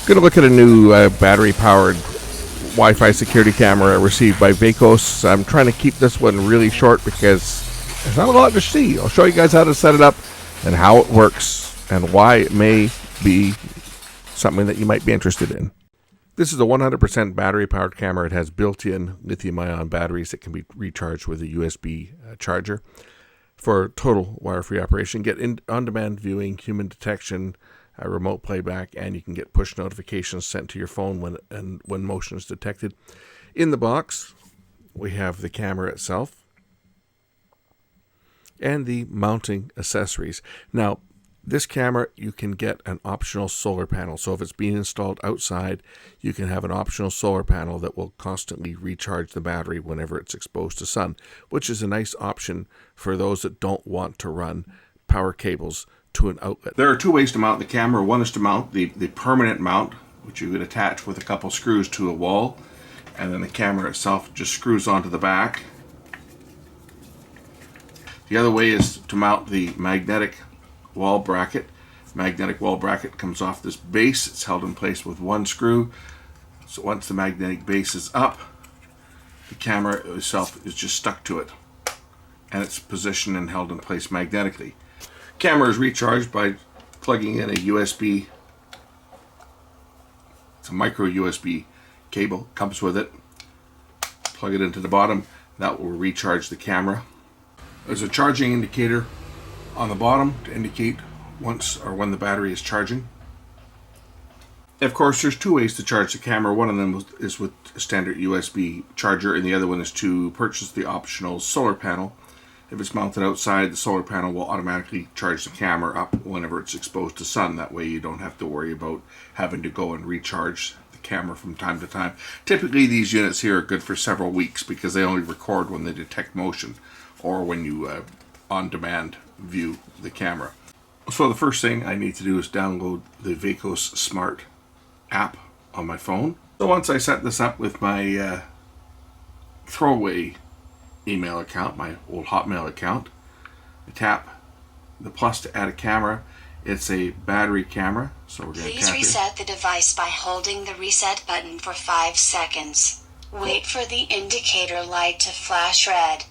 Going to look at a new battery-powered Wi-Fi security camera received by Vacos. I'm trying to keep this one really short because there's not a lot to see. I'll show you guys how to set it up and how it works and why it may be something that you might be interested in. This is a 100% battery-powered camera. It has built-in lithium-ion batteries that can be recharged with a USB charger for total wire-free operation. Get on-demand viewing, human detection, remote playback, and you can get push notifications sent to your phone when motion is detected. In the box, we have the camera itself and the mounting accessories. Now, this camera, you can get an optional solar panel. So if it's being installed outside, you can have an optional solar panel that will constantly recharge the battery whenever it's exposed to sun, which is a nice option for those that don't want to run power cables to an outlet. There are two ways to mount the camera. One is to mount the permanent mount, which you would attach with a couple screws to a wall, and then the camera itself just screws onto the back. The other way is to mount the magnetic wall bracket. Magnetic wall bracket comes off this base. It's held in place with one screw. So once the magnetic base is up, the camera itself is just stuck to it, and it's positioned and held in place magnetically. Camera is recharged by plugging in a USB. It's a micro USB cable, comes with it. Plug it into the bottom. That will recharge the camera. There's a charging indicator on the bottom to indicate once or when the battery is charging. Of course, there's two ways to charge the camera. One of them is with a standard USB charger, and the other one is to purchase the optional solar panel. If it's mounted outside, the solar panel will automatically charge the camera up whenever it's exposed to sun. That way you don't have to worry about having to go and recharge the camera from time to time. Typically these units here are good for several weeks because they only record when they detect motion or when you on-demand view the camera. So the first thing I need to do is download the Vacos Smart app on my phone. So once I set this up with my throwaway email account, my old Hotmail account, I tap the plus to add a camera. It's a battery camera, so we're going to tap it. Please reset the device by holding the reset button for 5 seconds. Wait for the indicator light to flash red.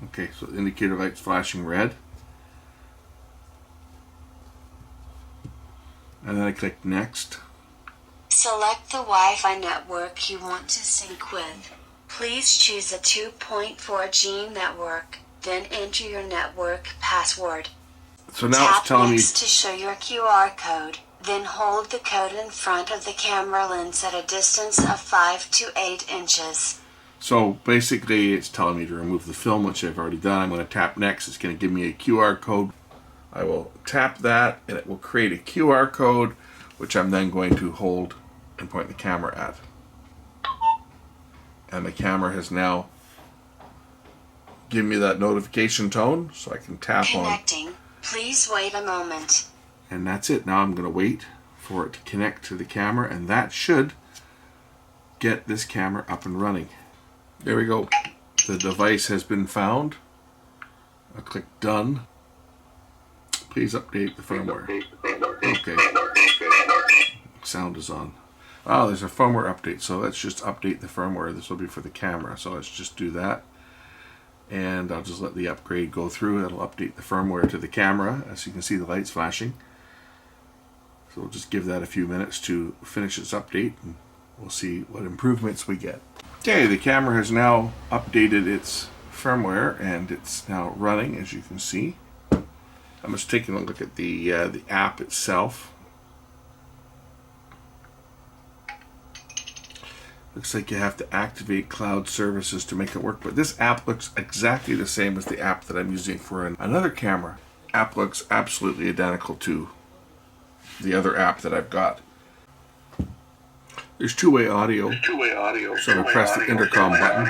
Okay, so the indicator light's flashing red. And then I click next. Select the Wi-Fi network you want to sync with. Please choose a 2.4G network, then enter your network password. So now it's telling me Tap next to show your QR code, then hold the code in front of the camera lens at a distance of 5 to 8 inches. So basically it's telling me to remove the film, which I've already done. I'm going to tap next. It's going to give me a QR code. I will tap that and it will create a QR code, which I'm then going to hold and point the camera at. And the camera has now given me that notification tone, so I can tap Connecting. on. Please wait a moment. And that's it. Now I'm going to wait for it to connect to the camera, and that should get this camera up and running. There we go. The device has been found. I'll click done. Please update the firmware. Okay. Sound is on. Oh, there's a firmware update, so let's just update the firmware. This will be for the camera, so let's just do that. And I'll just let the upgrade go through. That'll update the firmware to the camera. As you can see, the light's flashing. So we'll just give that a few minutes to finish its update, and we'll see what improvements we get. Okay, the camera has now updated its firmware, and it's now running, as you can see. I'm just taking a look at the app itself. Looks like you have to activate cloud services to make it work, but this app looks exactly the same as the app that I'm using for another camera. App looks absolutely identical to the other app that I've got. There's two-way audio. So I'm going to press the intercom button.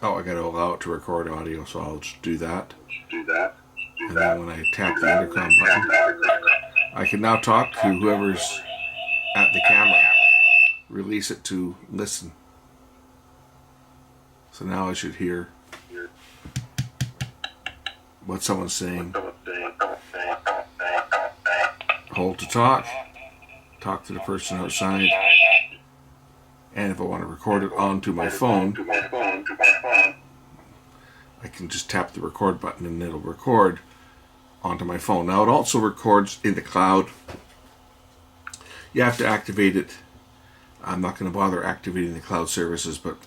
Oh, I got to allow it to record audio, so I'll just do that. And then when I tap the intercom button, I can now talk to whoever's at the camera. Release it to listen. So now I should hear what someone's saying. Hold to talk. Talk to the person outside. And if I want to record it onto my phone, I can just tap the record button and it'll record onto my phone. Now it also records in the cloud. You have to activate it. I'm not going to bother activating the cloud services, but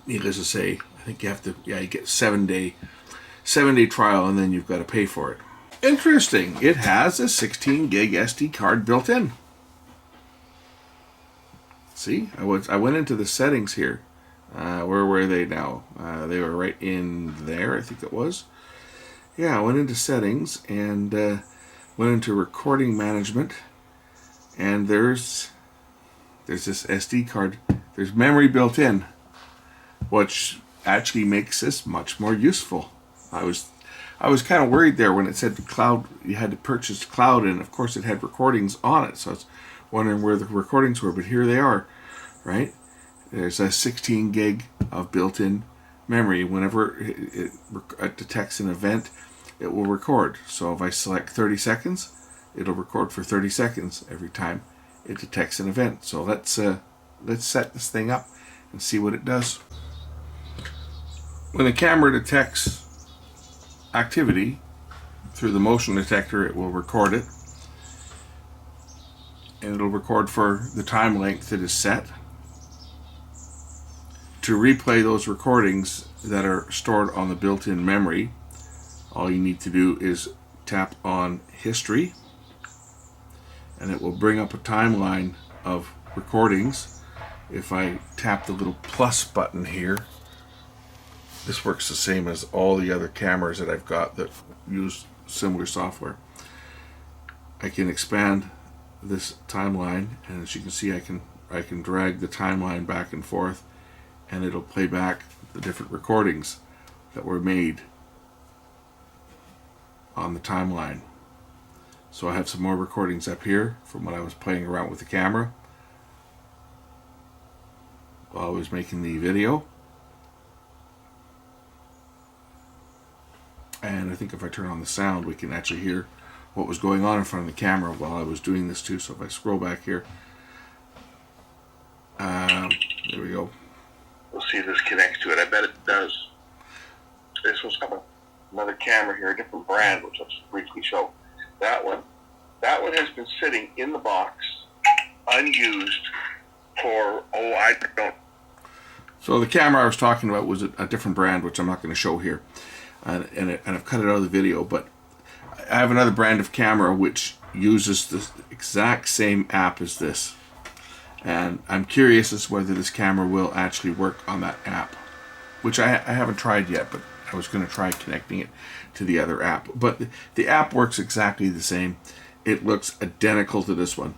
needless to say, I think you have to, you get 7-day trial, and then you've got to pay for it. Interesting. It has a 16 gig SD card built in. See, I went into the settings here. Where were they now? They were right in there, I think it was. Yeah, I went into settings and went into recording management, and there's this SD card. There's memory built in, which actually makes this much more useful. I was kind of worried there when it said the cloud. You had to purchase the cloud, and of course it had recordings on it. So I was wondering where the recordings were, but here they are, right? There's a 16 gig of built-in memory. Whenever it detects an event, it will record. So if I select 30 seconds, it'll record for 30 seconds every time it detects an event. So let's set this thing up and see what it does. When the camera detects activity through the motion detector, it will record it, and it'll record for the time length that is set. To replay those recordings that are stored on the built-in memory, all you need to do is tap on history, and it will bring up a timeline of recordings. If I tap the little plus button here, this works the same as all the other cameras that I've got that use similar software. I can expand this timeline, and as you can see, I can drag the timeline back and forth, and it'll play back the different recordings that were made on the timeline. So I have some more recordings up here from when I was playing around with the camera while I was making the video. And I think if I turn on the sound, we can actually hear what was going on in front of the camera while I was doing this too. So if I scroll back here, there we go. We'll see if this connects to it. I bet it does. This was another camera here, a different brand, which I'll just briefly show. That one has been sitting in the box, unused for, I don't. So the camera I was talking about was a different brand, which I'm not going to show here. And I've cut it out of the video, but I have another brand of camera which uses the exact same app as this. And I'm curious as to whether this camera will actually work on that app, which I haven't tried yet, but I was going to try connecting it to the other app. But the app works exactly the same. It looks identical to this one.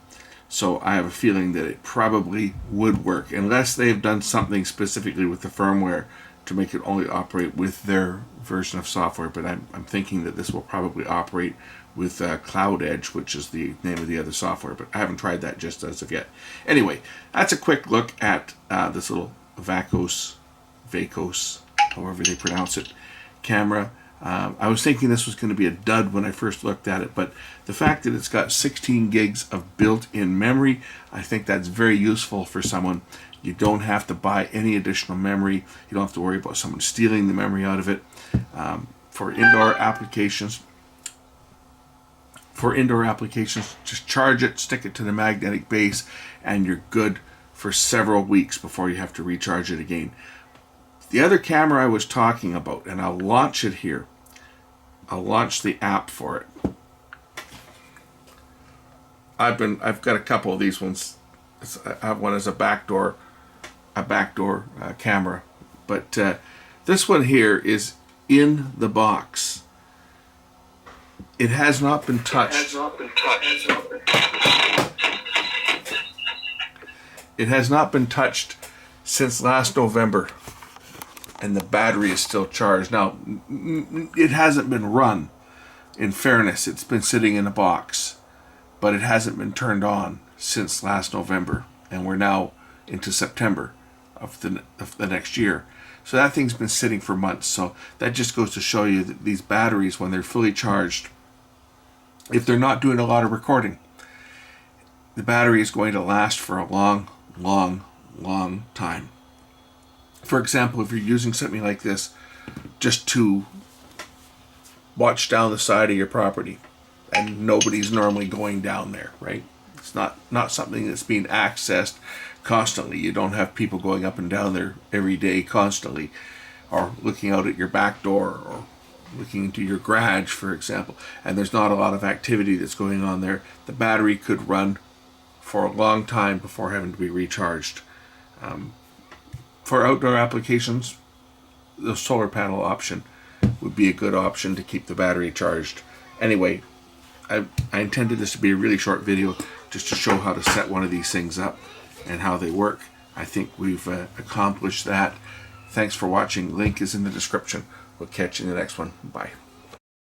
So I have a feeling that it probably would work, unless they've done something specifically with the firmware to make it only operate with their version of software. But I'm thinking that this will probably operate with Cloud Edge, which is the name of the other software, but I haven't tried that just as of yet. Anyway, that's a quick look at this little Vacos, however they pronounce it, camera. I was thinking this was going to be a dud when I first looked at it, but the fact that it's got 16 gigs of built-in memory, I think that's very useful for someone. You don't have to buy any additional memory. You don't have to worry about someone stealing the memory out of it. For indoor applications, just charge it, stick it to the magnetic base, and you're good for several weeks before you have to recharge it again. The other camera I was talking about, and I'll launch it here. I'll launch the app for it. I've got a couple of these ones. I have one as a backdoor camera, but this one here is in the box. It has not been touched. It has not been touched since last November, and the battery is still charged. Now, it hasn't been run. In fairness, it's been sitting in a box, but it hasn't been turned on since last November, and we're now into September of the next year. So that thing's been sitting for months. So that just goes to show you that these batteries, when they're fully charged, if they're not doing a lot of recording, the battery is going to last for a long, long, long time. For example, if you're using something like this just to watch down the side of your property, and nobody's normally going down there, right? It's not something that's being accessed constantly. You don't have people going up and down there every day constantly, or looking out at your back door, or looking into your garage, for example, and there's not a lot of activity that's going on there. The battery could run for a long time before having to be recharged. For outdoor applications, the solar panel option would be a good option to keep the battery charged. Anyway, I intended this to be a really short video just to show how to set one of these things up and how they work. I think we've accomplished that. Thanks for watching. Link is in the description. We'll catch you in the next one. Bye.